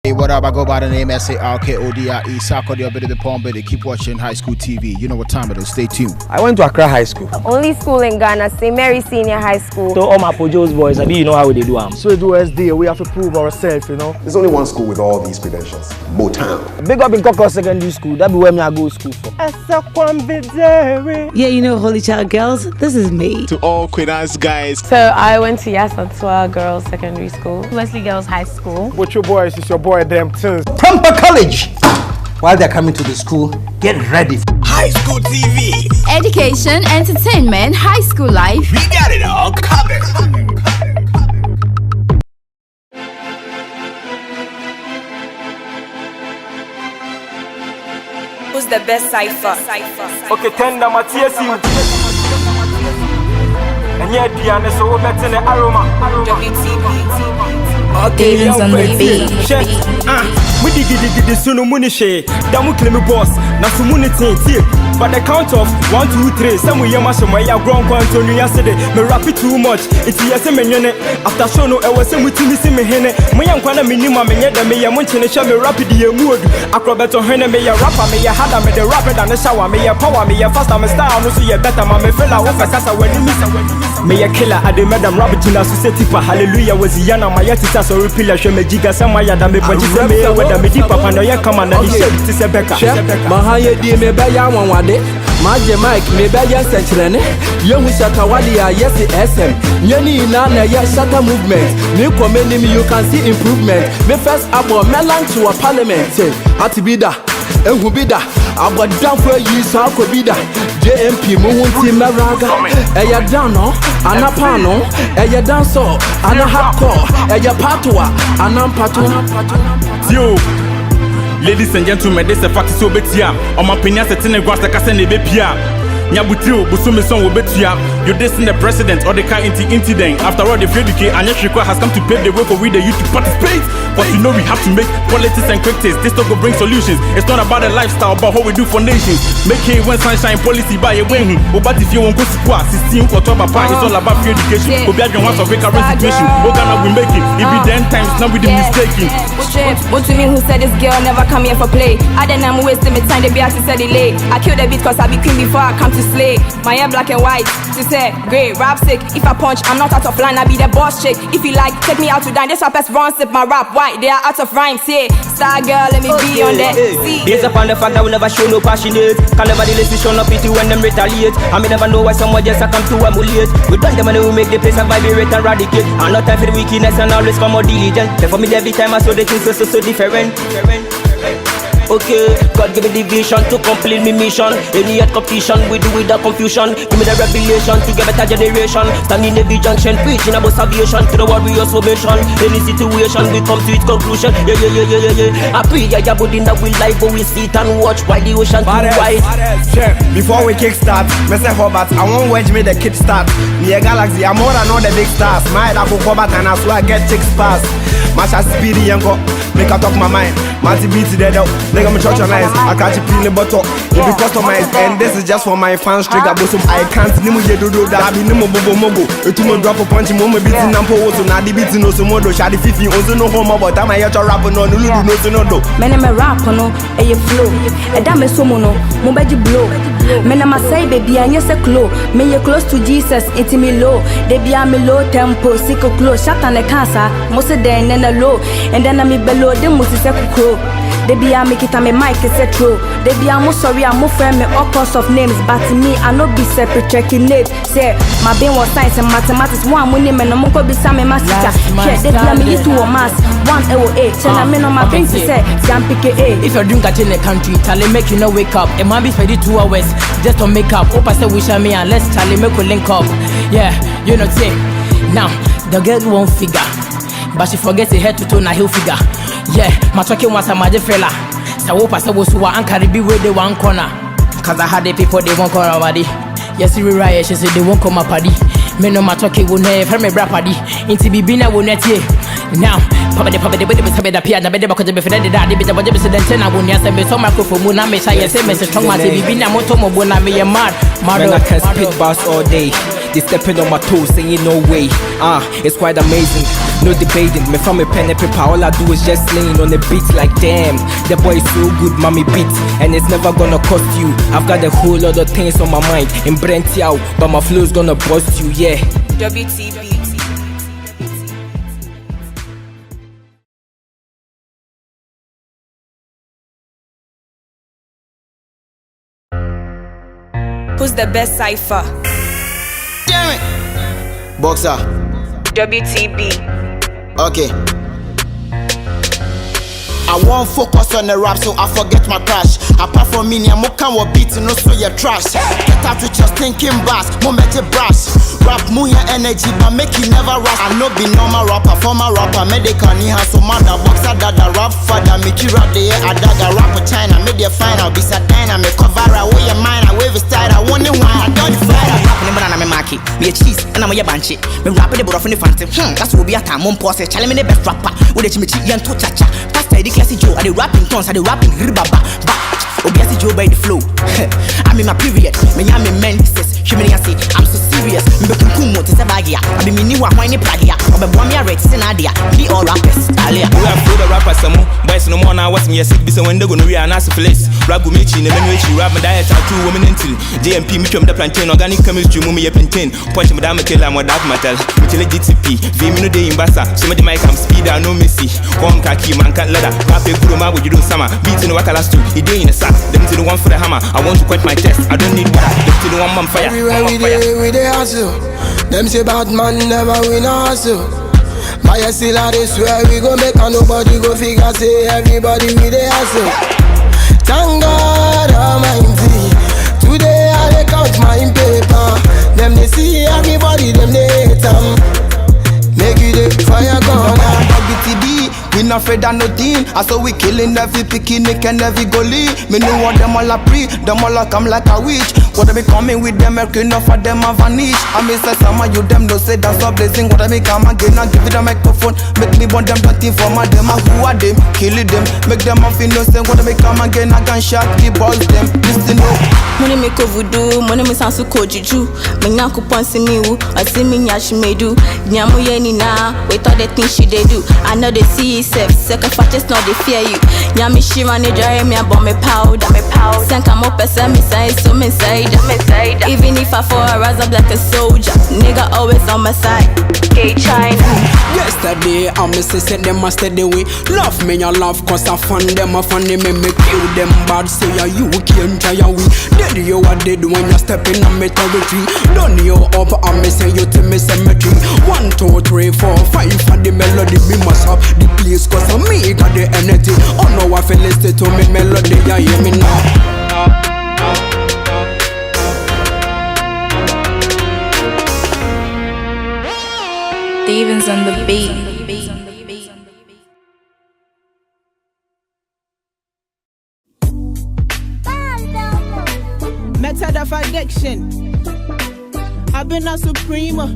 Hey, what up? I go by the name SARKODIE. Sako the bit of the palm, but keep watching High School TV. You know what time it is. Stay tuned. I went to Accra High School. Only school in Ghana, St. Mary Senior High School. So all my Pojo's boys, you know how they do them. So we do SD, we have to prove ourselves, you know. There's only one school with all these credentials, Motown. Big up in Coco Secondary School, that be where me I go to school for. Yeah, you know, Holy Child Girls, this is me. To all Queen's guys. So I went to Yasatua Girls Secondary School, Wesley Girls High School. What your boys is your boy them too. Tampa College. While they're coming to the school, get ready. High School TV. Education, entertainment, high school life. We got it all covered. Who's the best cipher? Okay, tender Matthias. And yet, Diana, so we're better than Aroma. Davis on the beat. We did Suno Munishe, Damu Klemi boss, Nasumunity. But the count of 1, 2, 3, some way Yamasha, my ground Antonio yesterday, me rap it too much. It's yes, a minute. After Shono, I was saying with Timmy Mehene, my young Kwana minimum, and yet the Maya Munchina, me rapid the mood. Acrobat on Hene, may a rapper, may a had me the rapid and the shower, may a power, may a fast, I'm a star, no see a better, my fella, of a casa when you miss. May a killer at the Madam Rabbit in a society for Hallelujah was Yana, my yatita, so repeal a Shemajiga, Samaya, and me punches me. The Medipa Panoya come and he said to Sebecca. Mahaya di me baya one Maje Mike me baya centrene. Young Shatawadia, yes, SM. Yeni Nana, yes, Shata movement. New commending you can see improvement. Me first about Melan to a parliament. Atibida, Ehubida, about down for you, Sakobida. JMP Muhunti Maraga, Eya Dano, Anapano, Eya Danso, Anahako, Eya Patua, Anampato. Yo, ladies and gentlemen, this is a fact so betia. On my opinion, setting a grass like I said, Nebepia. Nyabutio, Busumi son will betia. You're dissing the president or the car incident. After all, the Fredike and Yeshiko has come to pave the way for we the youth to participate. But you know we have to make politics and quick taste. This talk will bring solutions. It's not about the lifestyle, but how we do for nations. Make it when sunshine policy by a wing. But if you won't go to squad, 16 for 12 apart, it's all about free education. We'll be at your house of recurrent situation. We're gonna we make it. If we then times, now we the mistaking. What to me who said this girl never come here for play? I then I'm wasting my time, they be asking said delay. I killed a bit cause I be queen before I come to slay. My hair black and white, she said, great, rap sick. If I punch, I'm not out of line, I be the boss chick. If you like, take me out to dine. This rapper's run, sip my rap white, they are out of rhymes, yeah. Star girl, let me be on that. Based upon the fact that we never show no passionate. Can never the decision of pity when them retaliate. I may never know why someone just come to emulate. We done them and we make the place and vibrate and radicate. And not time for the weakness and always come more diligent. Therefore me every time I saw the things so different. Okay, God give me the vision to complete my mission. Any yet competition, we do without confusion. Give me the revelation to get better generation. Standing in every junction, preaching about salvation to the warriors formation. Any situation, we come to its conclusion. Yeah. I pray ya body that we live, but we sit and watch why the ocean too wide. Before we kickstart, Mr. Hobart, I won't wedge me the kid start. Me a galaxy, I'm more than all the big stars. My Apple Hobart and I swear I get chicks fast. Match as speedy and go, make I talk my mind. Matty beats dead out. Nigga, me church on eyes. I catch a peeling bottle. It be customized. And this is just for my fans. Trigger bosom. I can't nimu ye do that. I be nimu bobo mogo. It mo drop a punch. Mo me beating nampo also. Na di beating no sumodo. Shadi 15. Also no home but I'm a yacha rapper no. Nulu no sunodo. Men me rap no. Eye flow. E da me somo no. Mo beji blow. Men ma say baby anye se clo. Me ye close to Jesus. Iti me low. They be a me low tempo. Siko close. Shut on the cancer. Mo se den and low. And then I me below. Them mo se crow. They be a make it a me mic is a true. They be a mo sorry I'm more friend me all kinds of names. But to me I no be separate checking it. Say my brain was science and mathematics. One money man no go be some math teacher. Yeah, they be a me to a mass. 1 A. Tell me no my brain to say jam pick A. If you drink at in the country, Charlie make you no wake up. It might be 2 hours just to make up. Hope I say wish me unless Charlie make we link up. Yeah, you know say now the girl won't figure. But she forgets her head to toe na heel figure. Yeah, my talking was a magic fella. So hope I saw was who I can't be with the one corner. Cause I had the people they won't corner body. Yes, we riot, she said they won't come up party. Me no my talking will never me rap party. Into be bina will net ye. Now, Papa the baby the piano, the because the friend that the budget is the 10 I won't answer me so microphone. Muna me say yes, strong my TV bina motomo bona me a mad. I can spit bars all day. They stepping on my toes, saying no way. It's quite amazing. No debating, me from a pen and paper, all I do is just laying on the beat like damn. The boy is so good, mommy beat, and it's never gonna cost you. I've got a whole lot of things on my mind, in Brent out, but my flow's gonna bust you, yeah. WTB. Who's the best cipher? Damn it! Boxer. WTB. Okay. I won't focus on the rap, so I forget my crash. Apart from me, I'm more beat, no so you're trash. Get out with your stinking bass, more magic brass. Rap, move your energy, but make it never rush. I know be normal rapper, former rapper, medical, niha, so mother, boxer, dada, rap, father, make you rap the air, I dagger, rap with China, made you fine, I'll be satana, make cover, away your mind, I wave a style, I want it wine, I don't fly. I'm a market, me a cheese, and I'm a banshee. Me rap the borough from the fancy. That's what we are time, one pause, challenge me the best rapper. With the chimichi, and to chacha. Pastor, the classy Joe, and the rapping tons, and the rapping ribaba. Obviously Joe by the flow. I'm in my period. Me am in menses. Humiliation. I'm so serious. Me be kumo to Sabagia. I be mini wa whiny pradia. I be bomb ya red senadia. Be all rappers. Alia. We have the rappers some more. Boys no more now. What's me a sick? Be so when they gonna real nice place. Rap go mechi. Ne menu echi. Rap me diet. Two women until JMP. Me chum the plantain. Organic chemistry. Mumi a plantain. Punch me down. Me tell I'm a dark metal. Me tell GTP. V me no day in Bassa. So me the mic I'm speed. I know Missy. One kaki man can't leather. Rap a good man. What you do summer. Beat in the waka last two. He day in the sack. Them to the one for the hammer. I want to quit my chest. I don't need water. Them to the one man fire. Everywhere we dey hustle. Them say bad man never win a hustle. But you still I swear we go make and nobody go figure say everybody we dey hustle. Thank God Almighty. Today I dey count my paper. Them they see everybody, them they hate them. Make you the fire gun. WTB, we not afraid of nothing. I saw we killing every picnic and every goalie. Me know what them all a pre, them all a come like a witch. What I be coming with them, enough for them a vanish. I miss a summer, you them no say that's a blessing. What I be come again and give it a microphone. Make me want them nothing for my them. Who are them? Killing them, make them off innocent. What I be come again, I can shot the balls them. Listen up. Money make voodoo, money me sansu ko juju. Me nyanko ponsi mi wu, asi mi nyashi me do. Nyamu ye ni na, wait all the things she they do. I know they see yourself, second fatches not they fear you. Nyami shira ne dry me about me powder. Senka mo pesa me say so me say. Even if I fall, I rise up like a soldier. Nigga always on my side. K China. Yesterday, I'm a sister, them a steady way. Love me, you love, cause I fun them, I funny me, me kill them bad. Say you can't try we. Dead you are dead when you step in on me territory. Done you up, I'm me say you to me cemetery. 1, 2, 3, 4, 5 for the melody. Me must have the place, cause I me got the energy. Oh no, I feel listen to me melody, you hear me now. Stevens on the beat. Method of addiction. I've been a supremo.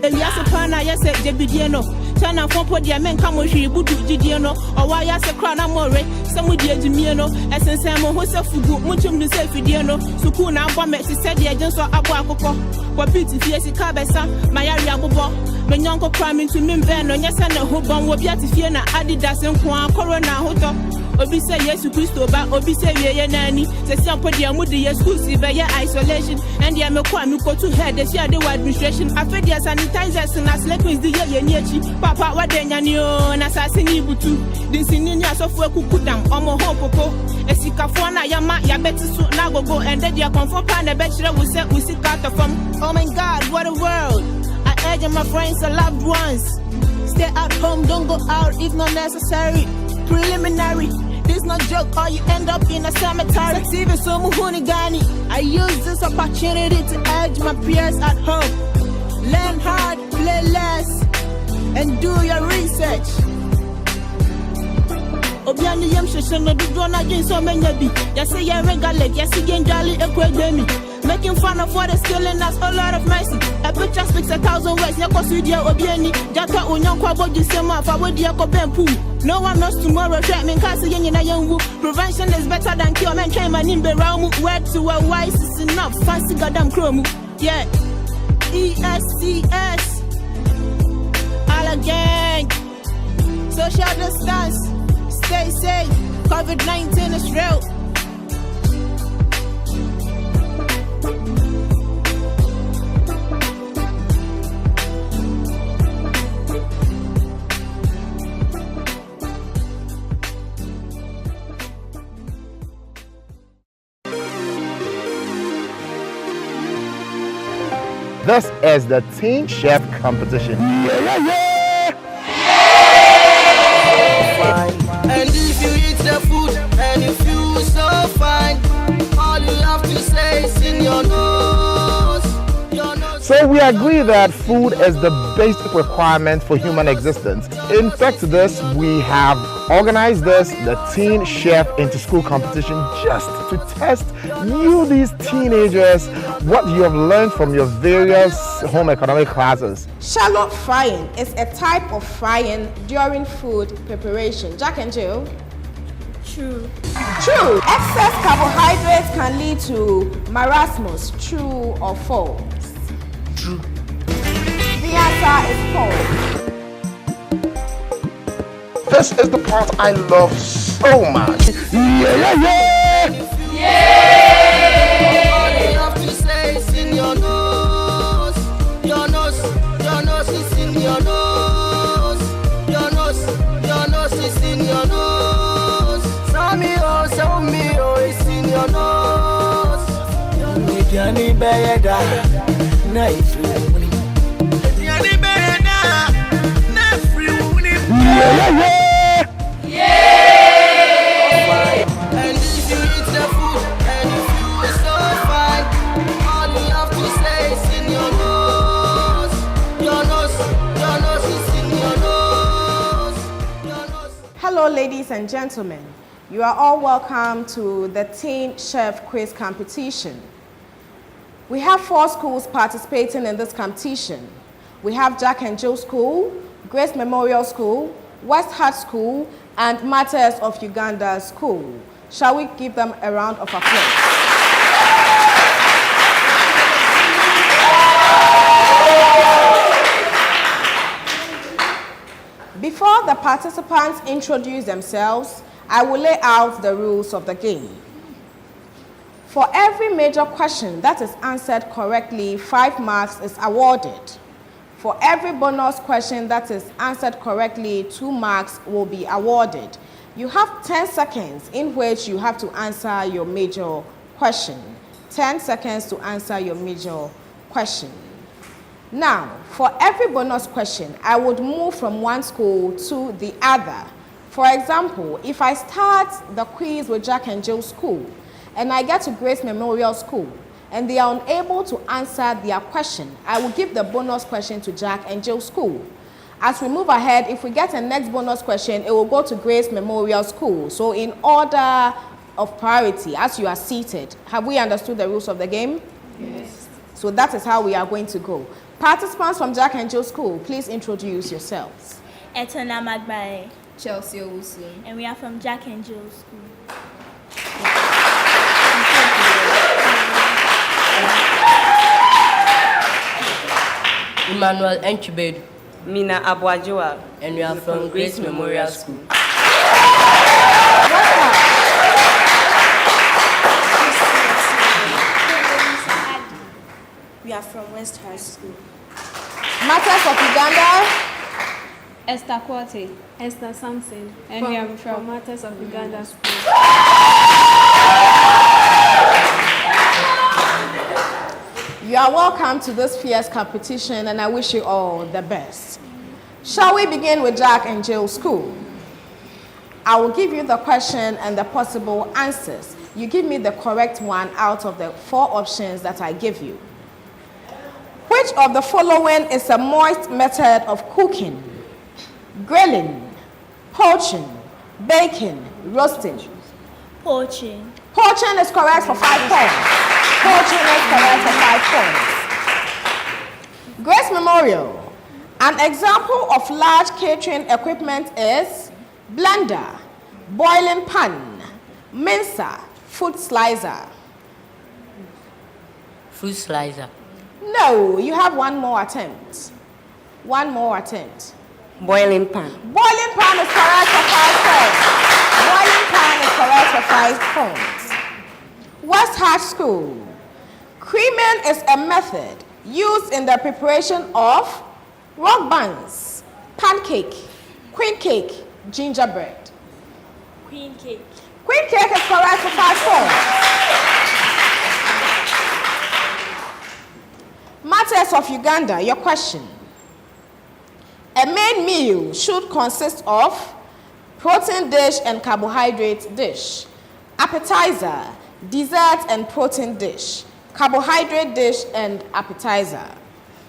Elias Pana, yes, Jebidiano. China for podia men come with you, Budu Gidiano, or why I say crown more, some with the Jimiano, as in Samo Hosafu, Mutum to say Fidiano, Sukuna Bomet, she said the agents or Abuako, what beauty, Fiesi Cabeza, my area Bobo, when Uncle cramming to Mimbano, yes, and a Hobon, Wabiati Fiena, Adidas and Kwan, Corona Hoto. Obi say yes to Christo, but Obi say ye nanny. Say some podia moody exclusive by isolation. And the Amequan go to head the share the administration. I fed their sanitizers and as lequins the year. Papa, what then you and assassin you too. This in your software could down, Omo Hopo. Esicafona Yama, Yabetu Nago, and then you come for Pan, the bachelor will set we sit out of from. Oh my God, what a world! I urge my friends and loved ones. Stay at home, don't go out if not necessary. Preliminary, this no joke or you end up in a cemetery. Even so Muhunigani, I use this opportunity to urge my peers at home. Learn hard, play less, and do your research. Obiani yam sheshe no do na gin so many bi. Ya say ya regale, ya see gen jolly ekwegemi. Making fun of what is killing us, a lot of mercy. A picture speaks 1,000 words. Yako Sudia Obiani, Jata Unyanko Boji Sema, Fawadiako Bempu. No one knows tomorrow, treatment cancer in Yayangu. Prevention is better than cure, man. Came and in Beramu. Word to a wise is enough. Fancy goddamn chromu. Yeah. ESCS. All gang. Social distance. Stay safe. COVID-19 is real. This is the Teen Chef competition. And if you eat the food and you feel so fine, all you have to say is in your nose. So we agree that food is the basic requirement for human existence. In fact, we have organized the Teen Chef into School competition just to test you, these teenagers, what you have learned from your various home economic classes. Shallow frying is a type of frying during food preparation. Jack and Jill? True. True. Excess carbohydrates can lead to marasmus. True or false? True. The answer is false. This is the part I love so much. All you have to say is in your nose. Your nose is in your nose. Your nose is in your nose. Sammy oh, it's in your nose. Yanni Bayada, knife. Yanni Bayada, knife. And if you eat the food and you feel so fine, all you have to say is in your nose. Your nose is in your nose. Hello, ladies and gentlemen. You are all welcome to the Teen Chef Quiz competition. We have 4 schools participating in this competition. We have Jack and Jill School, Grace Memorial School, West Hart School, and Martyrs of Uganda School. Shall we give them a round of applause? Before the participants introduce themselves, I will lay out the rules of the game. For every major question that is answered correctly, 5 marks is awarded. For every bonus question that is answered correctly, 2 marks will be awarded. You have 10 seconds in which you have to answer your major question. 10 seconds to answer your major question. Now, for every bonus question, I would move from one school to the other. For example, if I start the quiz with Jack and Jill School, and I get to Grace Memorial School, and they are unable to answer their question, I will give the bonus question to Jack and Jill School. As we move ahead, if we get a next bonus question, it will go to Grace Memorial School. So in order of priority, as you are seated, have we understood the rules of the game? Yes. So that is how we are going to go. Participants from Jack and Jill School, please introduce yourselves. Etona Magbae. Chelsea Owusu. And we are from Jack and Jill School. Emmanuel Enchibedu. Mina Abuajua. And we are from Grace Memorial School. We are from West High School. Martyrs of Uganda. Esther Kwate. Esther Samson. And we are from Martyrs of Uganda School. You are welcome to this fierce competition, and I wish you all the best. Shall we begin with Jack and Jill School? I will give you the question and the possible answers. You give me the correct one out of the 4 options that I give you. Which of the following is a moist method of cooking? Grilling, poaching, baking, roasting. Poaching. Poaching is correct for 5 points. Coaching is correct for 5 points. Grace Memorial. An example of large catering equipment is blender, boiling pan, mincer, food slicer. Fruit slicer. No, you have one more attempt. One more attempt. Boiling pan. Boiling pan is correct for 5 points. Boiling pan is correct for 5 points. West Hatch School. Creaming is a method used in the preparation of rock buns, pancake, queen cake, gingerbread. Queen cake. Queen cake is correct for 5 points. Matters of Uganda, your question. A main meal should consist of protein dish and carbohydrate dish, appetizer, dessert and protein dish, carbohydrate dish and appetizer.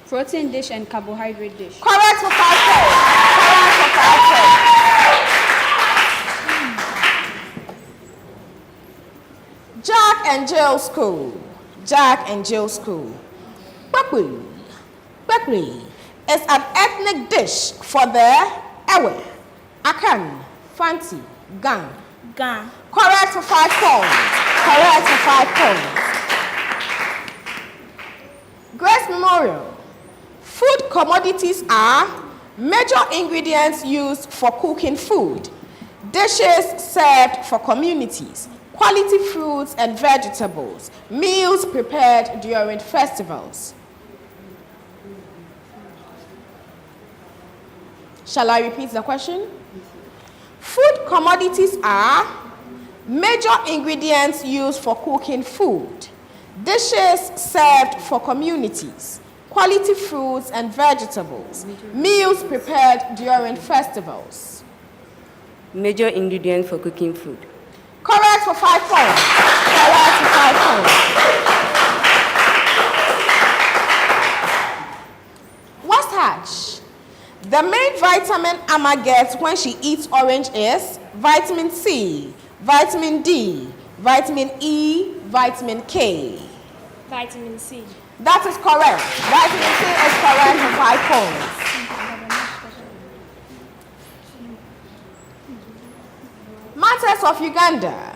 Protein dish and carbohydrate dish. Correct for 5 points. Correct for 5 points. Jack and Jill School. Jack and Jill School. Bakwi. Bakwi is an ethnic dish for the Ewe, Akan, Fanti, Gang. Gang. Correct for 5 points. Correct for 5 points. Grace Memorial. Food commodities are major ingredients used for cooking food, dishes served for communities, quality fruits and vegetables, meals prepared during festivals. Shall I repeat the question? Food commodities are major ingredients used for cooking food, dishes served for communities, quality fruits and vegetables, meals prepared during festivals. Major ingredient for cooking food. Correct for 5 points. Correct for 5 points. West Hatch. The main vitamin Amma gets when she eats orange is vitamin C, vitamin D, vitamin E, vitamin K. Vitamin C. That is correct. Vitamin C is correct for 5 points. Matters of Uganda.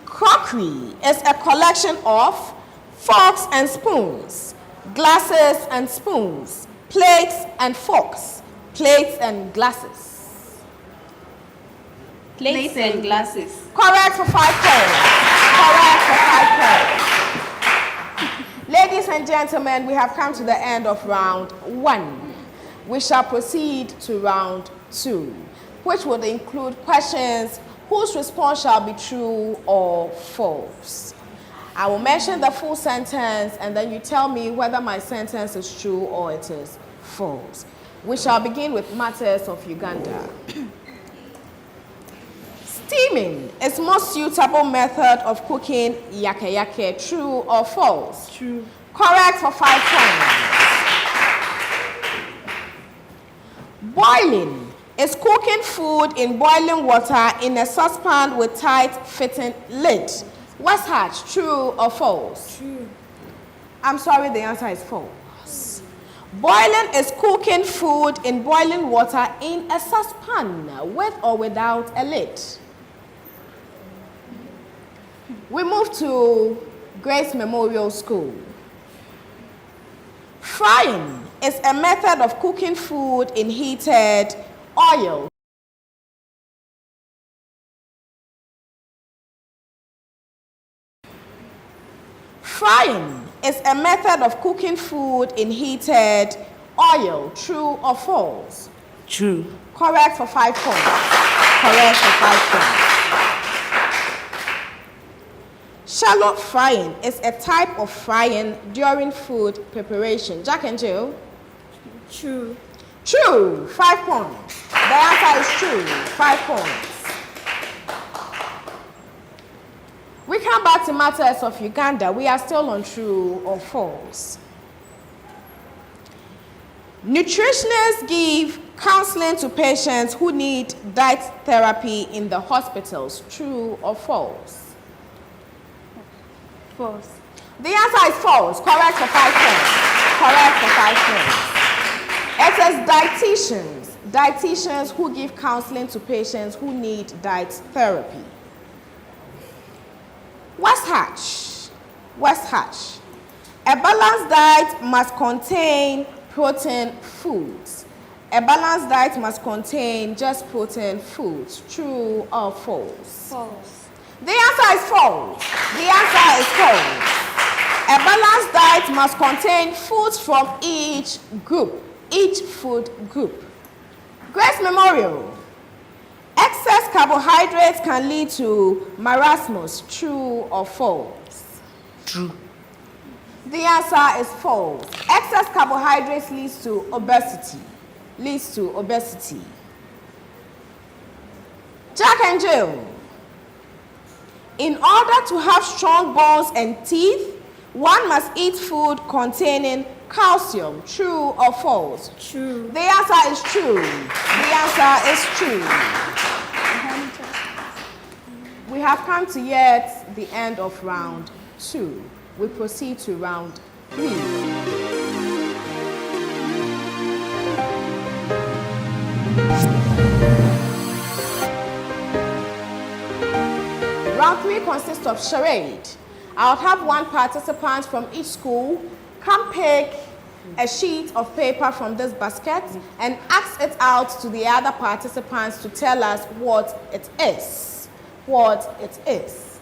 Crockery is a collection of forks and spoons, glasses and spoons, plates and forks, plates and glasses. Plates and glasses. Correct for 5 points. Correct for 5 points. Ladies and gentlemen, we have come to the end of round 1. We shall proceed to round 2, which would include questions whose response shall be true or false. I will mention the full sentence and then you tell me whether my sentence is true or it is false. We shall begin with matters of Uganda. Steaming is most suitable method of cooking yake yake. True or false? True. Correct for 5 points. Boiling is cooking food in boiling water in a saucepan with tight fitting lid. West Hatch, true or false? True. I'm sorry, the answer is false. Boiling is cooking food in boiling water in a saucepan with or without a lid. We move to Grace Memorial School. Frying is a method of cooking food in heated oil. Frying is a method of cooking food in heated oil. True or false? True. Correct for 5 points. Correct for 5 points. Shallot frying is a type of frying during food preparation. Jack and Jill? True. True. 5 points. The answer is true. 5 points. We come back to matters of Uganda. We are still on true or false. Nutritionists give counseling to patients who need diet therapy in the hospitals. True or false? False. The answer is false. Correct for 5 points. Correct for 5 points. It says dietitians. Dietitians who give counseling to patients who need diet therapy. West Hatch. West Hatch. A balanced diet must contain protein foods. A balanced diet must contain just protein foods. True or false? False. The answer is false. The answer is false. A balanced diet must contain foods from each group, each food group. Grace Memorial. Excess carbohydrates can lead to marasmus. True or false? True. The answer is false. Excess carbohydrates leads to obesity. Leads to obesity. Jack and Jill. In order to have strong bones and teeth, one must eat food containing calcium. True or false? True. The answer is true. The answer is true. We have come to yet the end of round 2. We proceed to round 3. Round 3 consists of charade. I'll have one participant from each school come pick a sheet of paper from this basket and ask it out to the other participants to tell us what it is. What it is.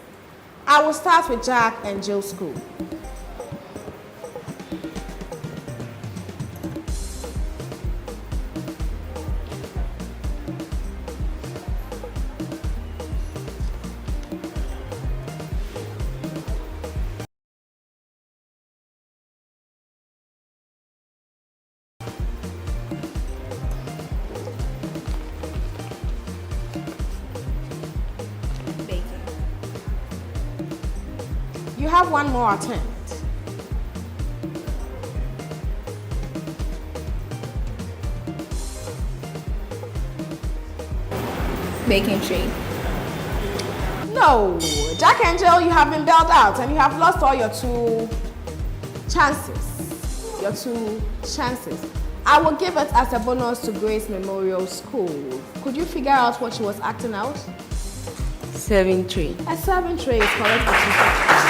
I will start with Jack and Jill School. You have one more attempt. Baking tray. No. Jack and Jill, you have been bailed out and you have lost all your 2 chances. Your 2 chances. I will give it as a bonus to Grace Memorial School. Could you figure out what she was acting out? Serving tray. A serving tray is correct for 2 points.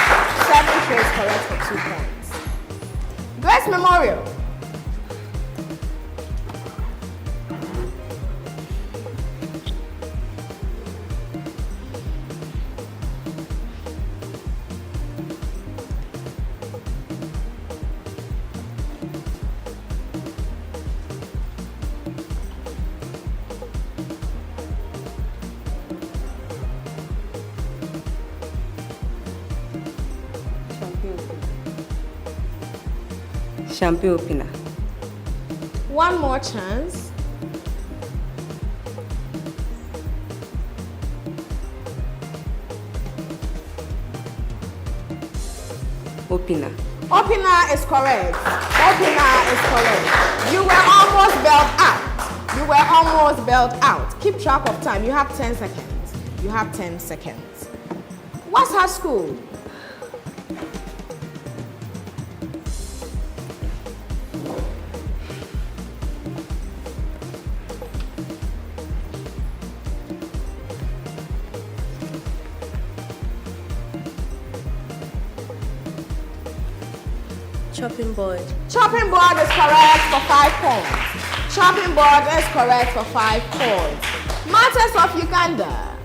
Serving tray is correct for 2 points. Grace Memorial. Champagne opener. One more chance. Opener. Opener is correct. Opener is correct. You were almost bailed out. You were almost bailed out. Keep track of time. You have 10 seconds. You have 10 seconds. What's her school? Chopping board. Chopping board is correct for 5 points. Chopping board is correct for 5 points. Martyrs of Uganda.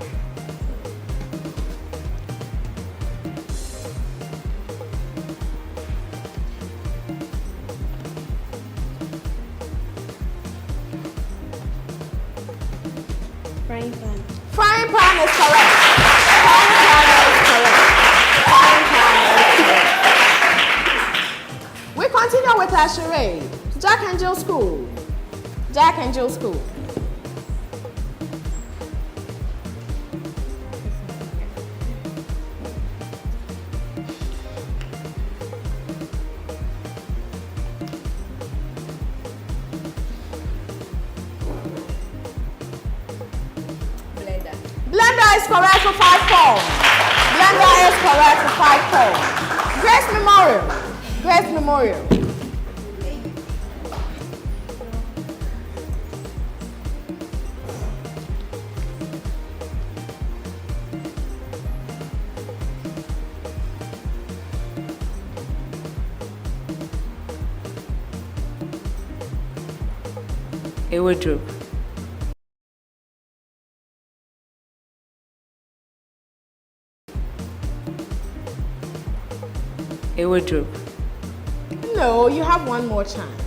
Frying pan. Frying pan is correct. Frying pan is correct. Frying pan is correct. We continue with our charade. Jack and Jill School. Jack and Jill School. Blender is correct for 5 points. Blender is correct for 5 points. Grace Memorial. Grace Memorial. A wardrobe. A wardrobe. No, you have one more chance.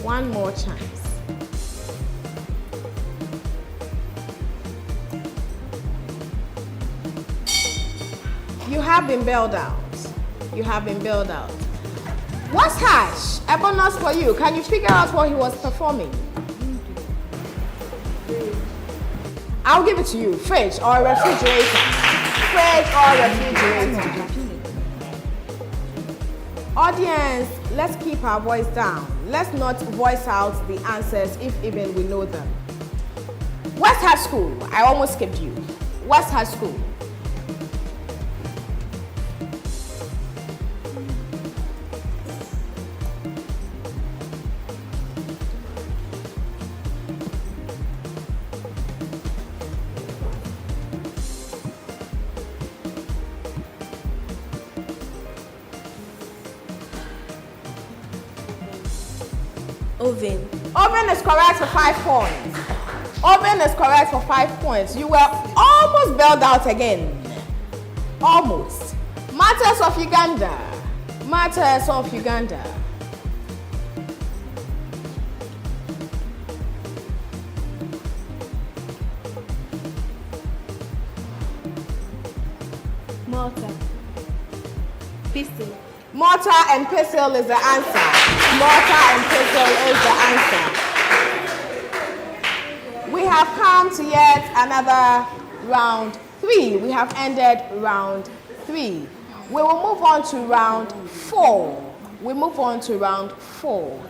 One more chance. You have been bailed out. You have been bailed out. What's hash? A bonus for you. Can you figure out what he was performing? I'll give it to you. Fridge or refrigerator. Fridge or refrigerator. Audience, let's keep our voice down. Let's not voice out the answers if even we know them. West High School. I almost skipped you. West High School. Oven. Oven is correct for 5 points. Oven is correct for 5 points. You were almost bailed out again. Almost. Matters of Uganda. Matters of Uganda. Mortar. Pistol. Mortar and pestle is the answer. Mortar and pestle is the answer. We have come to yet another round 3. We have ended round 3. We will move on to round 4. We move on to round 4.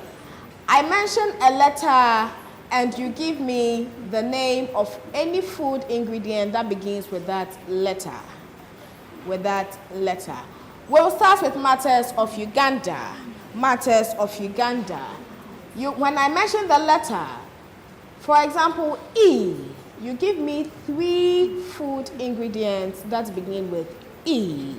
I mention a letter and you give me the name of any food ingredient that begins with that letter. With that letter. We'll start with Matters of Uganda. Matters of Uganda. When I mention the letter, for example, E, you give me 3 food ingredients that begin with E.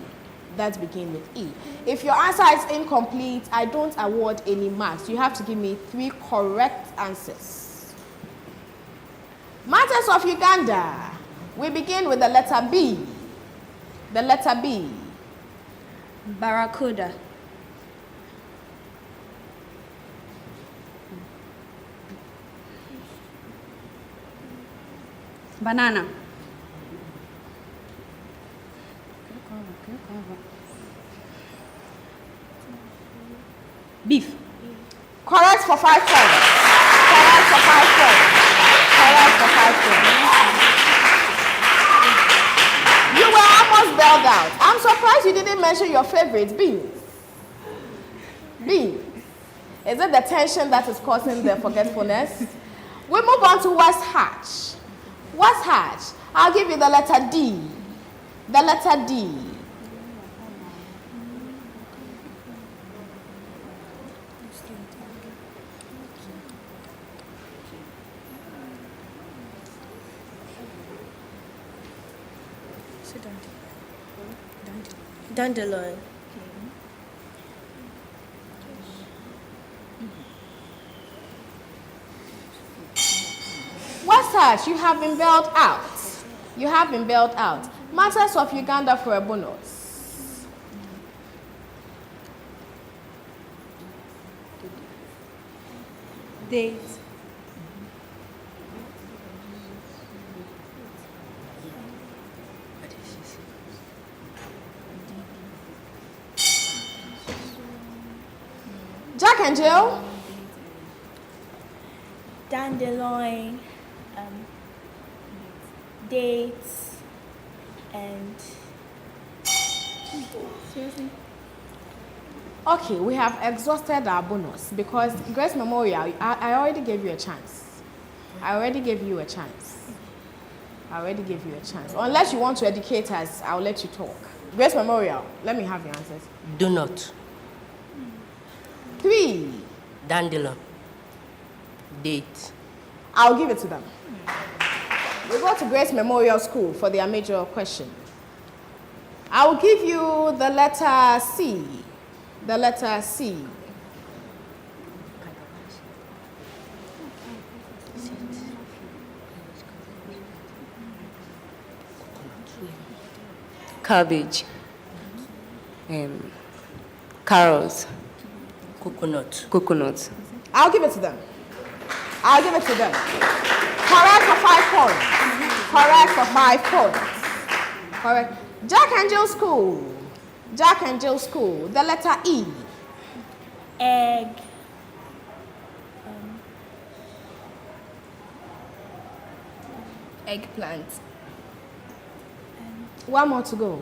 That begin with E. If your answer is incomplete, I don't award any marks. You have to give me 3 correct answers. Matters of Uganda. We begin with the letter B. The letter B. Barracuda. Banana. Beef. Correct for 5 points. Correct for 5 points. Correct for 5 points. You were almost bailed out. I'm surprised you didn't mention your favorite, beans. Beans. Is it the tension that is causing the forgetfulness? We move on to West Hatch. West Hatch. I'll give you the letter D. The letter D. Dandelion. West Hatch, you have been bailed out. You have been bailed out. Matters of Uganda for a bonus. Date. Jack and Jill. Dandelion, dates, and seriously. Okay, we have exhausted our bonus because Grace Memorial, I already gave you a chance. I already gave you a chance. I already gave you a chance. Unless you want to educate us, I'll let you talk. Grace Memorial. Let me have your answers. Donut. 3. Dandelion. Date. I'll give it to them. We go to Grace Memorial School for their major question. I'll give you the letter C. The letter C. Cabbage. Carrots. Coconut. Coconut. I'll give it to them. I'll give it to them. Correct for 5 points. Correct for 5 points. Correct. Jack and Jill School. Jack and Jill School. The letter E. Egg. Eggplant. One more to go.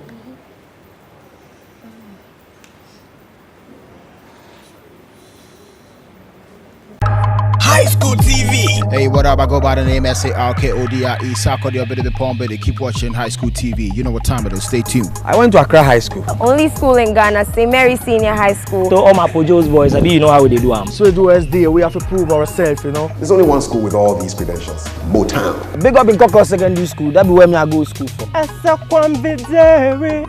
High School TV. Hey, what up? I go by the name SARKODIE. Sarkodie Obede Pombede. Keep watching High School TV. You know what time it is. Stay tuned. I went to Accra High School. Only school in Ghana, St. Mary Senior High School. So all my Pojo's boys, I mean, you know how they do them. So do SD, we have to prove ourselves, you know. There's only one school with all these credentials. Motown. Big up in Koko Secondary School. That be where me I go to school for.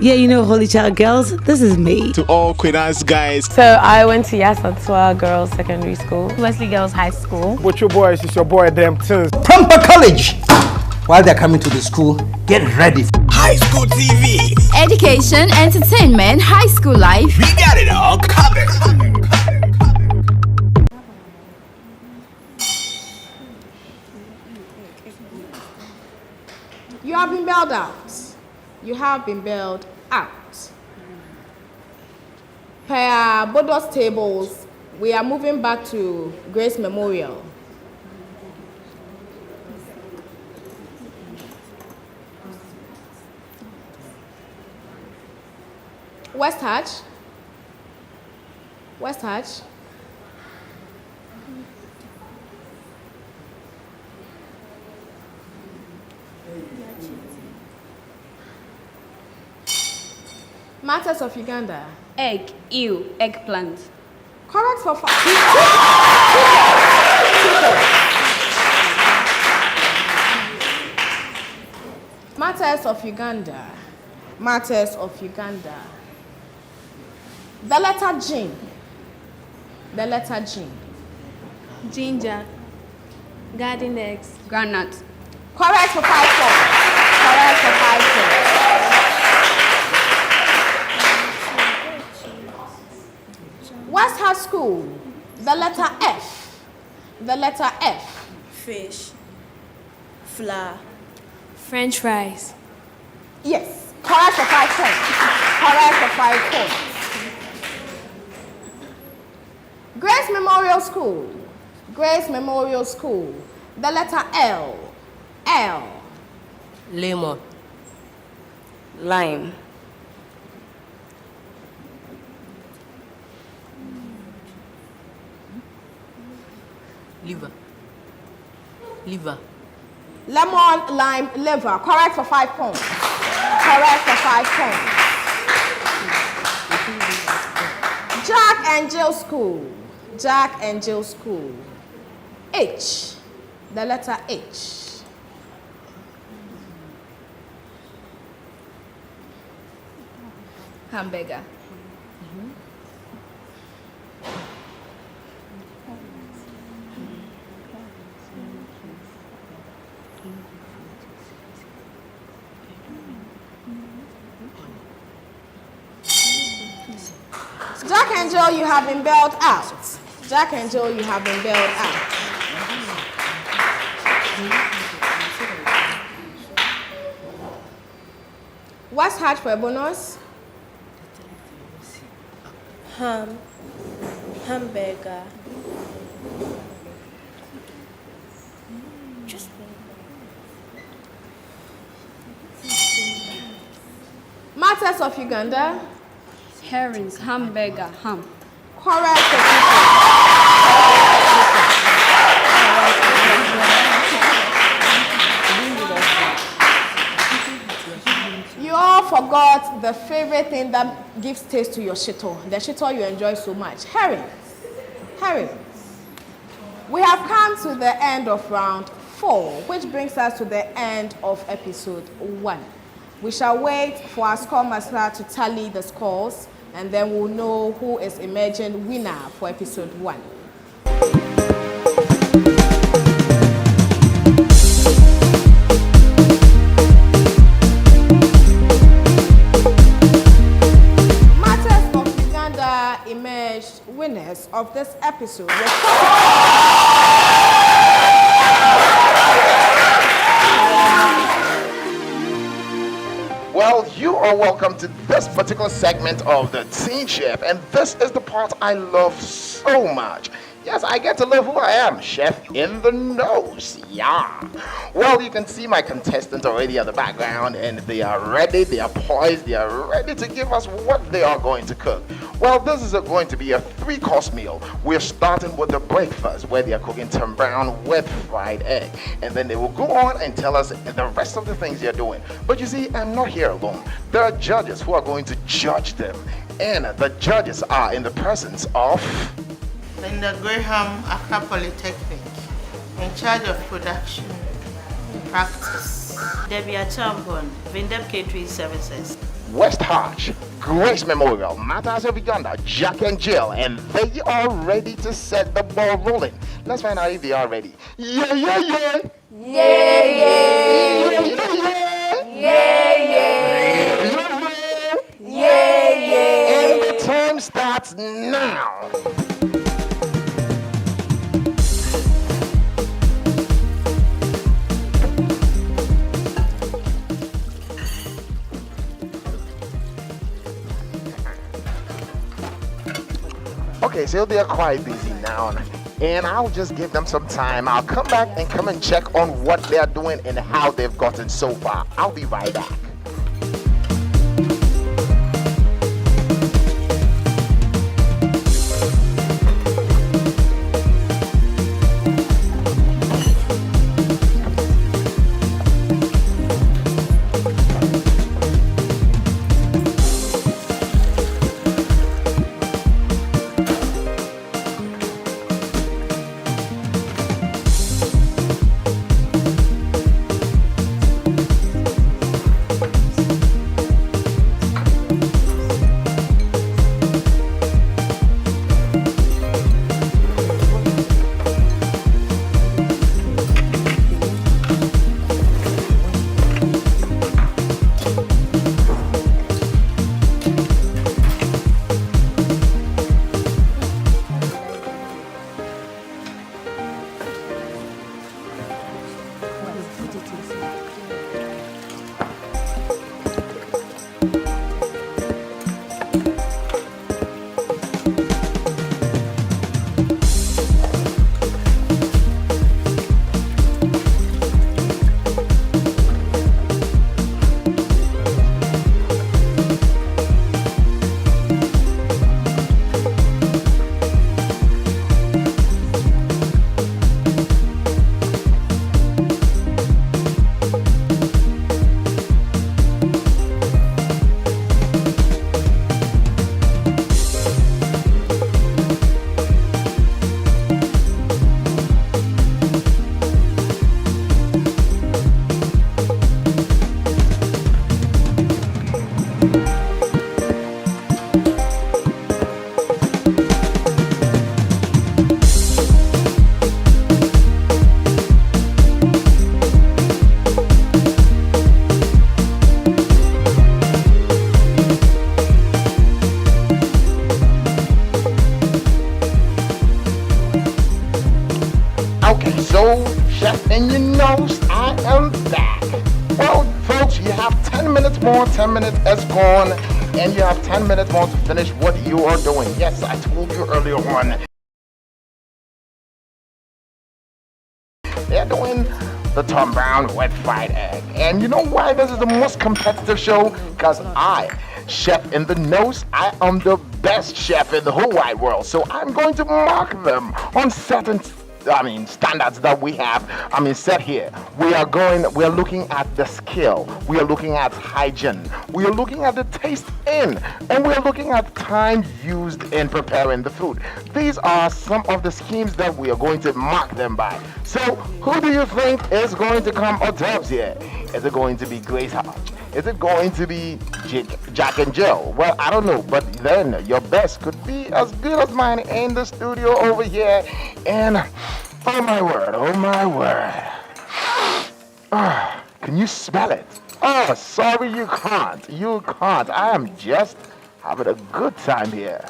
Yeah, you know, Holy Child Girls, this is me. To all Queen's guys. So I went to Yasatua Girls Secondary School, Wesley Girls High School. But your boys, it's your boy, them too. Pampa College. While they're coming to the school, get ready. High School TV. Education, entertainment, high school life. We got it all covered. You have been bailed out. You have been bailed out. Per Bodos tables, we are moving back to Grace Memorial. West Hatch. West Hatch. Matters of Uganda. Egg. Ew. Eggplant. Correct for 5. Matters of Uganda. Matters of Uganda. The letter G. The letter G. Ginger. Garden eggs. Granite. Correct for 5 points. Correct for 5 points. West High School. The letter F. The letter F. Fish. Flour. French fries. Yes. Correct for 5 points. Correct for 5 points. Grace Memorial School. Grace Memorial School. The letter L. L. Lemon. Lime. Liver. Liver. Lemon, lime, liver. Correct for 5 points. Correct for 5 points. Jack and Jill School. Jack and Jill School. H. The letter H. Hamburger. Jack and Jill, you have been bailed out. Jack and Jill, you have been bailed out. West Hatch for a bonus. Ham. Hamburger. Matters of Uganda. Herrings. Hamburger. Ham. Correct. You all forgot the favorite thing that gives taste to your shito, the shito you enjoy so much. Herrings. Herrings. We have come to the end of round 4, which brings us to the end of episode 1. We shall wait for our score master to tally the scores, and then we'll know who is emerging winner for episode 1. Matters of Uganda emerged winners of this episode. Well, you are welcome to this particular segment of the Teen Chef, and this is the part I love so much. Yes, I get to live who I am, Chef in the Nose. Yeah. Well, you can see my contestants already at the background, and they are ready, they are poised, they are ready to give us what they are going to cook. Well, this is going to be a 3-course meal. We're starting with the breakfast, where they are cooking Tom Brown with fried egg. And then they will go on and tell us the rest of the things they're doing. But you see, I'm not here alone. There are judges who are going to judge them. And the judges are in the presence of Linda Graham, Accra Polytechnic, in charge of production practice. Debbie Achampon, Vindep Catering Services. West Harsh, Grace Memorial, Matters of Uganda, Jack and Jill, and they are ready to set the ball rolling. Let's find out if they are ready. Yeah, yeah, yeah. Yeah, yeah. Yeah, yeah. Yeah, yeah. Yeah, yeah. And the time starts now. Okay, so they're quite busy now, and I'll just give them some time. I'll come back and come and check on what they're doing and how they've gotten so far. I'll be right back. So, Chef in your nose, I am back. Well, folks, you have 10 minutes more. 10 minutes is gone, and you have 10 minutes more to finish what you are doing. Yes, I told you earlier on. They're doing the Tom Brown with fried egg. And you know why this is the most competitive show? Because I, Chef in the Nose, I am the best chef in the whole wide world. So I'm going to mark them on certain standards that we have, set here. We are looking at the skill. We are looking at hygiene. We are looking at the taste and we are looking at time used in preparing the food. These are some of the schemes that we are going to mark them by. So, who do you think is going to come hors d'oeuvres here? Is it going to be Grace Hodge? Is it going to be Jack and Jill? Well, I don't know, but then your best could be as good as mine in the studio over here. And oh my word. Can you smell it? Oh, sorry, you can't. You can't. I am just having a good time here.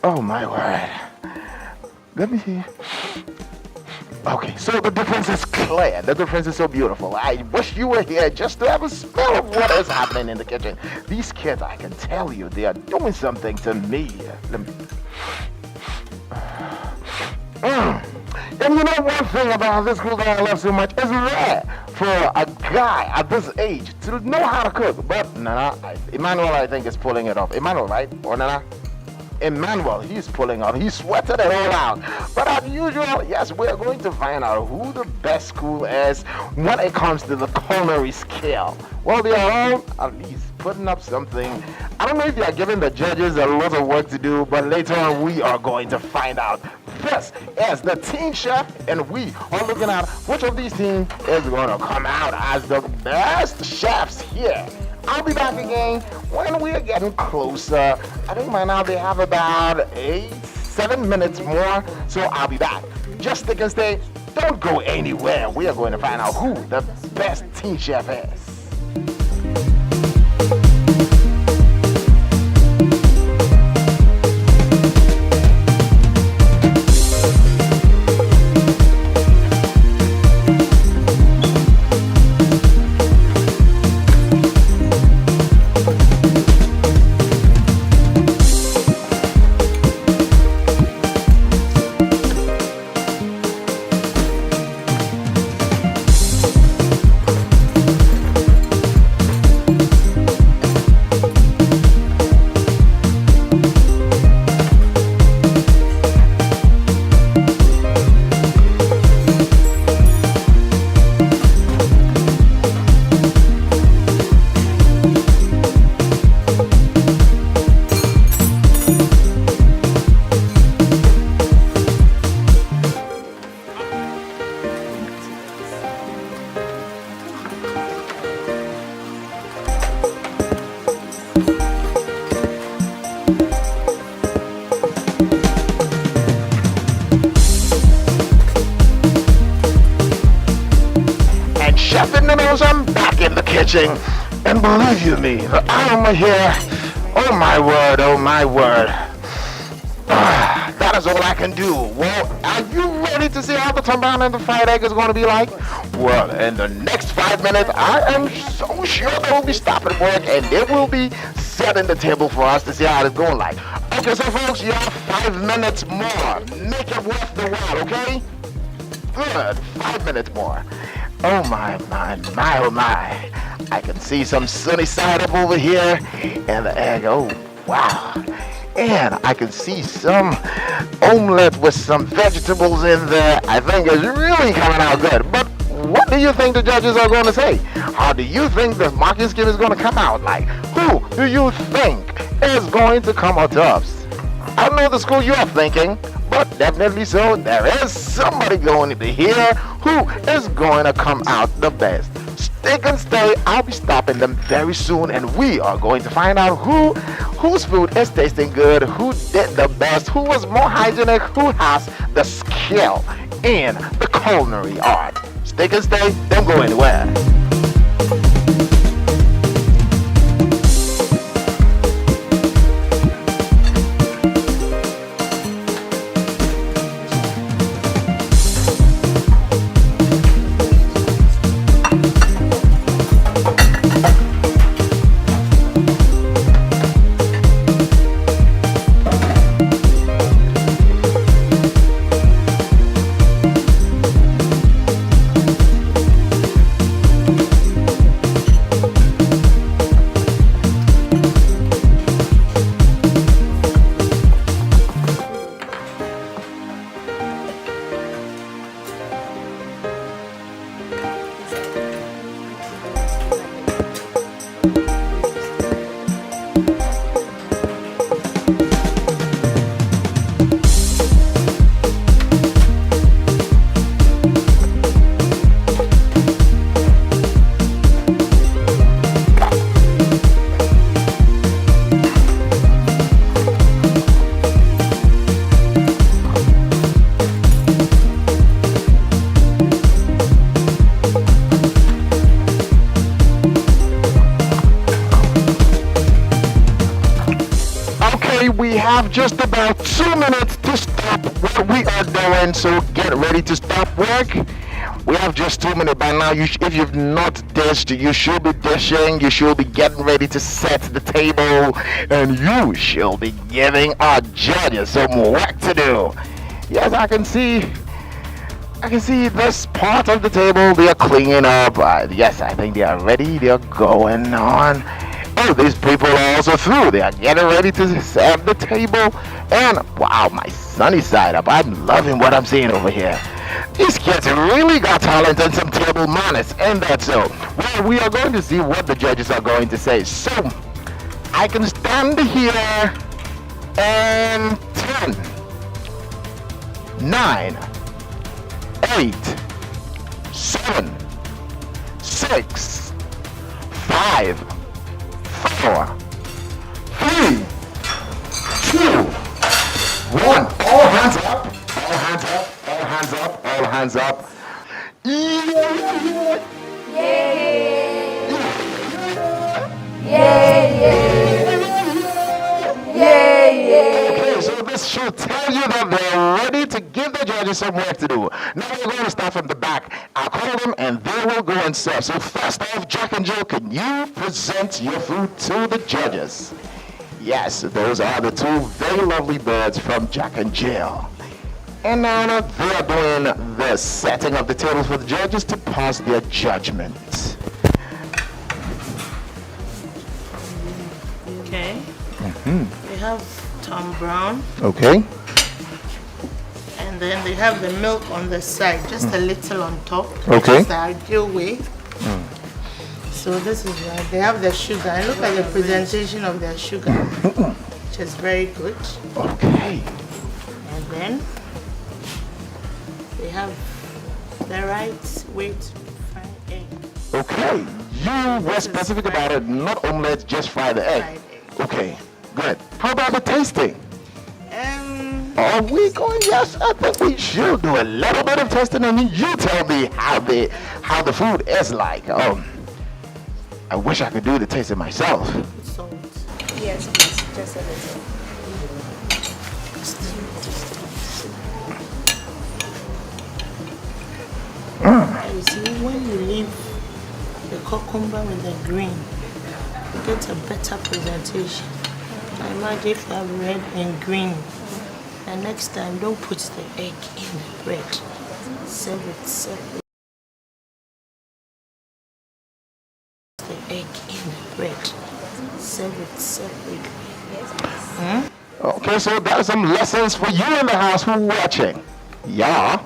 Oh my word. Let me see. Okay, so the difference is clear. The difference is so beautiful. I wish you were here just to have a smell of what is happening in the kitchen. These kids, I can tell you, they are doing something to me. And you know one thing about this school that I love so much, it's rare for a guy at this age to know how to cook. But Emmanuel, I think, is pulling it off. Emmanuel, right? Or Nana? Emmanuel, he's pulling out. He sweated it all out. But as usual, yes, we're going to find out who the best school is when it comes to the culinary skill. Well, they are all at least putting up something. I don't know if they are giving the judges a lot of work to do, but later on we are going to find out. This is the Teen Chef, and we are looking at which of these teams is going to come out as the best chefs here. I'll be back again when we are getting closer. I think by now they have about 7 minutes more, so I'll be back. Just stick and stay. Don't go anywhere. We are going to find out who the best teen chef is. I'm back in the kitchen, and believe you me, the aroma here, oh my word, that is all I can do. Well, are you ready to see how the tamban and the fried egg is going to be like? Well, in the next 5 minutes, I am so sure they will be stopping work, and they will be setting the table for us to see how it's going like. Okay, so folks, you have 5 minutes more. Make it worth the while, okay? Good, 5 minutes more. Oh my. I can see some sunny side up over here and the egg, oh wow. And I can see some omelet with some vegetables in there. I think it's really coming out good. But what do you think the judges are going to say? How do you think the marking scheme is going to come out like? Who do you think is going to come hors d'oeuvres? I don't know the school you are thinking, but definitely so, there is somebody going to here who is going to come out the best. Stick and stay. I'll be stopping them very soon, and we are going to find out whose food is tasting good, who did the best, who was more hygienic, who has the skill in the culinary art. Stick and stay. Don't go anywhere. have just about 2 minutes to stop what we are doing, so get ready to stop work. We have just 2 minutes by now. If you've not dished, you should be dishing. You should be getting ready to set the table, and you should be giving our judges some work to do. Yes, I can see this part of the table. They are cleaning up. Yes, I think they are ready. They are going on. Oh, these people are also through. They are getting ready to set the table. And wow, my sunny side up. I'm loving what I'm seeing over here. These kids really got talent and some table manners. And that's so. Well, we are going to see what the judges are going to say. So, I can stand here and 10, 9, 8, 7, 6, 5, 4, 3, 2, 1. All hands up. All hands up. All hands up. All hands up. Yeah. Okay, so this should tell you that they're ready to give the judges some work to do. Now we're going to start from the back. I'll call them and they will go and serve. So first off, Jack and Jill, can you present your food to the judges? Yes, those are the two very lovely birds from Jack and Jill. And now they are doing the setting of the tables for the judges to pass their judgment. Okay. We have Tom Brown. Okay. And then they have the milk on the side, just a little on top. Okay. That's the ideal way. So this is why they have the sugar. And look at the presentation of their sugar, which is very good. Okay. And then they have the right way to fry egg. Okay. You were specific about it, not omelette, just fry the egg. Okay, good. How about the tasting? Are we going? Yes, I think we should do a little bit of tasting, and you tell me how the food is like. I wish I could do the tasting myself. Yes, please, just a little. You see, when you leave the cucumber with the green, you get a better presentation. I imagine if you have red and green, and next time don't put the egg in the bread. Serve it separately. The egg in the bread. Serve it separately. Okay, so that's some lessons for you in the house who are watching. Yeah.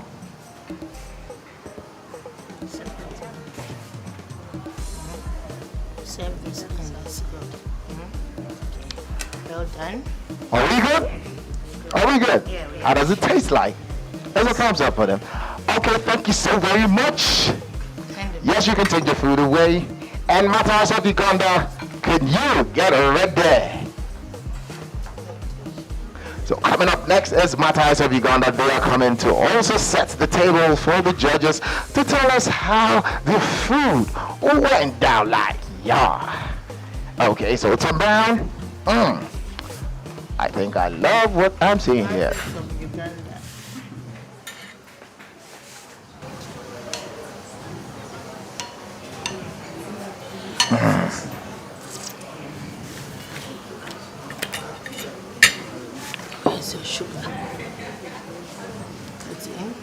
Serve this and that's good. Well done. Are we good? Are we good? Yeah, we are. How does it taste like? There's a thumbs up for them. Okay, thank you so very much. Yes, you can take your food away. And Matthias of Uganda, can you get ready? So coming up next is Matthias of Uganda. They are coming to also set the table for the judges to tell us how the food went down like. Yeah. Okay, so Tom Brown. I think I love what I'm seeing here. Where's your sugar? Put it in.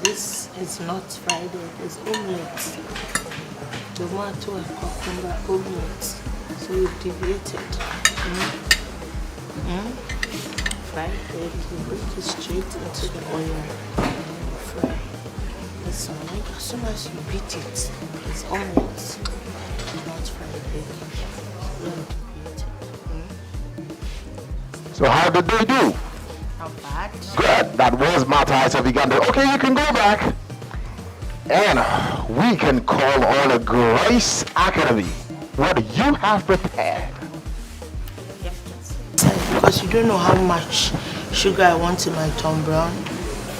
This is not fried egg, it's omelette. Tomato and cucumber omelette. So you deviate it. Fried egg, you bring it straight into the oil and you fry. This one, as soon as you beat it, it's omelette. It's not fried egg. You deviate it. So how did they do? Not bad. Good. That was Matthias of Uganda. Okay, you can go back. And we can call on a Grace Academy. What do you have prepared? Because you don't know how much sugar I want in my Tom Brown.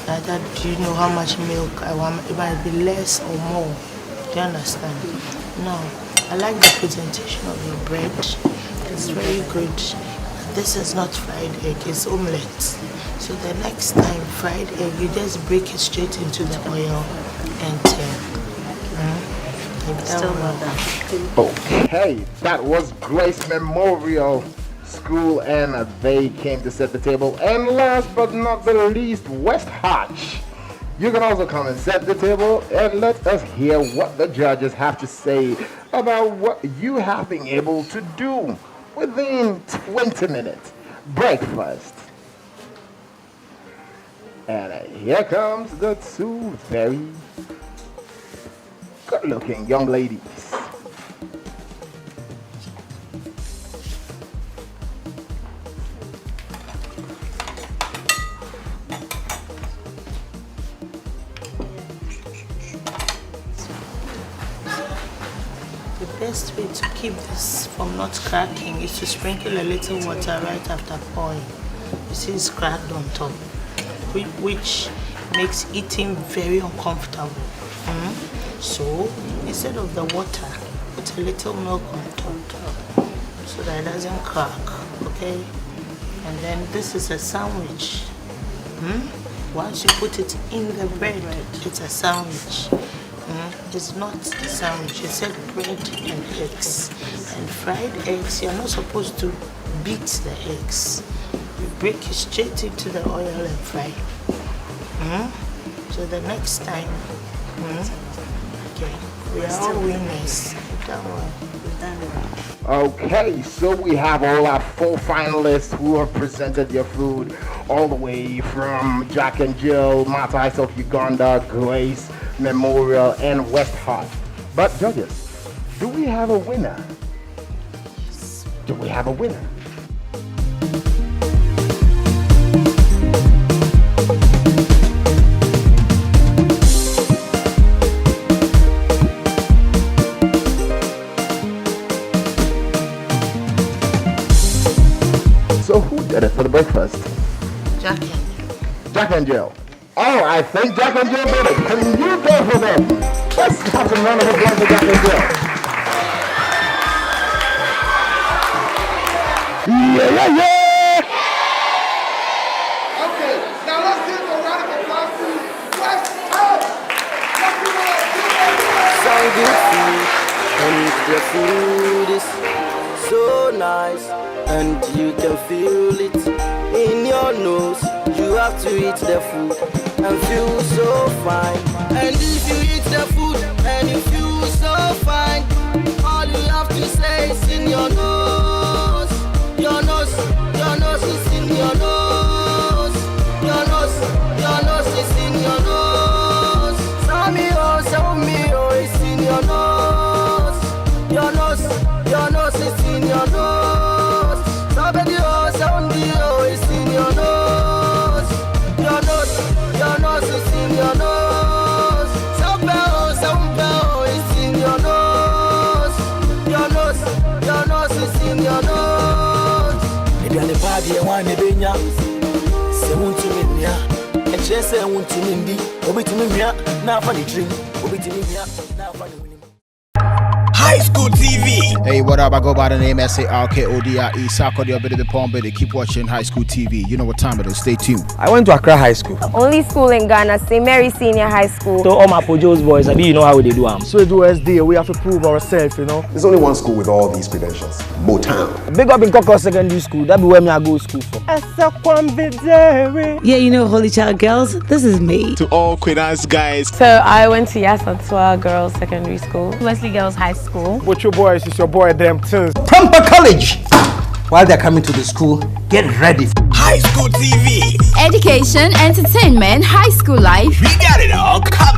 Neither do you know how much milk I want. It might be less or more. Do you understand? Now, I like the presentation of your bread. It's very good. This is not fried egg, it's omelette. So the next time fried egg, you just break it straight into the oil and turn. Still not done. Okay, that was Grace Memorial School, and they came to set the table. And last but not the least, West Hatch. You can also come and set the table, and let us hear what the judges have to say about what you have been able to do within 20 minutes. Breakfast. And here comes the two very good-looking young ladies. The best way to keep this from not cracking is to sprinkle a little water right after pouring. You see it's cracked on top, which makes eating very uncomfortable. So instead of the water, put a little milk on top so that it doesn't crack, okay? And then this is a sandwich. Once you put it in the bread, it's a sandwich. It's not a sandwich, it's said bread and eggs. And fried eggs, you're not supposed to beat the eggs. You break it straight into the oil and fry. So the next time, okay, we are all winners. Don't worry, we've done it. Okay, so we have all our 4 finalists who have presented their food all the way from Jack and Jill, Mata Heights of Uganda, Grace Memorial, and West Hatch. But judges, do we have a winner? Yes. Do we have a winner? So who did it for the breakfast? Jack and Jill. Jack and Jill. Oh, I think Jack and Jill did it. Can you go for them? Let's have some round of applause for Jack and Jill. Yeah. Okay, now let's give a round of applause to West Hatch. Sound good food, and the food is so nice, and you can feel it in your nose. You have to eat the food and feel so fine. And if you eat the food and you feel so fine, all you have to say is in your nose. Your nose, your nose is in your nose. Your nose is in your nose. Samio, is in your nose. Your nose is in your nose. Sabadio, is in your nose. Your nose is in your nose. Sabao is in your nose. Your nose is in your nose. If you're the party, I want to be here. Say, won't you meet me? And she said, won't you meet me? Obi to me here, now for the drink. Obi to me here, now for the winning. High School TV. Hey, what up? I go by the name SARKODIE. Sarkodie Obede Pombede. Keep watching High School TV. You know what time it is. Stay tuned. I went to Accra High School. Only school in Ghana, St. Mary Senior High School. So all my Pojo's boys, you know how they do am. So do SD, we have to prove ourselves, you know. There's only one school with all these credentials. Motown. Big up in Koko Secondary School. That be where me I go to school for. Yeah, you know, Holy Child girls, this is me. To all Queen's guys. So I went to Yasatua Girls Secondary School, Wesley Girls High School. What your boys, it's your boy them too. Pampa College. While they're coming to the school, get ready. High School TV. Education, entertainment, high school life. We got it all covered.